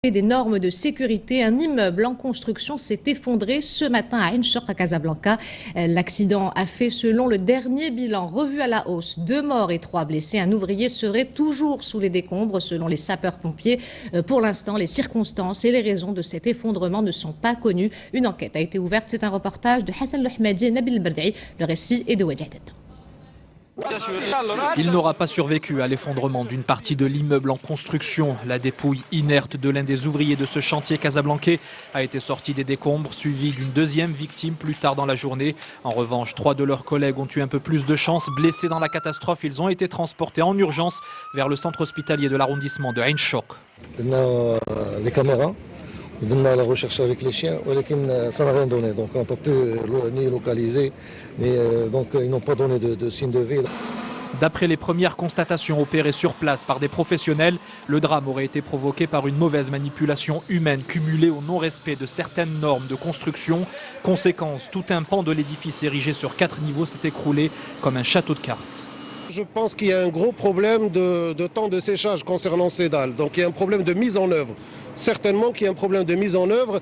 Des normes de sécurité, un immeuble en construction s'est effondré ce matin à Ain Choc à Casablanca. L'accident a fait, selon le dernier bilan revu à la hausse, 2 morts et 3 blessés. Un ouvrier serait toujours sous les décombres selon les sapeurs-pompiers. Pour l'instant, les circonstances et les raisons de cet effondrement ne sont pas connues. Une enquête a été ouverte. C'est un reportage de Hassan Lohmadi et Nabil Berdaï. Le récit est de Wajid. Il n'aura pas survécu à l'effondrement d'une partie de l'immeuble en construction. La dépouille inerte de l'un des ouvriers de ce chantier casablancais a été sortie des décombres, suivie d'une deuxième victime plus tard dans la journée. En revanche, 3 de leurs collègues ont eu un peu plus de chance. Blessés dans la catastrophe, ils ont été transportés en urgence vers le centre hospitalier de l'arrondissement de Ain Choc. Les caméras, on a la recherche avec les chiens, mais ça n'a rien donné. Donc on ne peut plus ni localiser, donc ils n'ont pas donné de signe de vie. D'après les premières constatations opérées sur place par des professionnels, le drame aurait été provoqué par une mauvaise manipulation humaine cumulée au non-respect de certaines normes de construction. Conséquence, tout un pan de l'édifice érigé sur 4 niveaux s'est écroulé comme un château de cartes. Je pense qu'il y a un gros problème de temps de séchage concernant ces dalles. Donc il y a un problème de mise en œuvre. Certainement qu'il y a un problème de mise en œuvre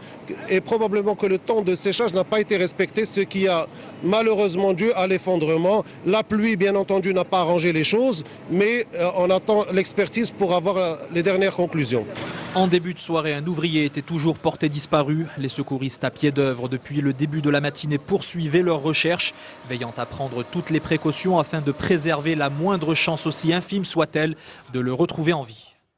et probablement que le temps de séchage n'a pas été respecté, ce qui a malheureusement dû à l'effondrement. La pluie, bien entendu, n'a pas arrangé les choses, mais on attend l'expertise pour avoir les dernières conclusions. En début de soirée, un ouvrier était toujours porté disparu. Les secouristes à pied d'œuvre depuis le début de la matinée poursuivaient leurs recherches, veillant à prendre toutes les précautions afin de préserver la moindre chance, aussi infime soit-elle, de le retrouver en vie.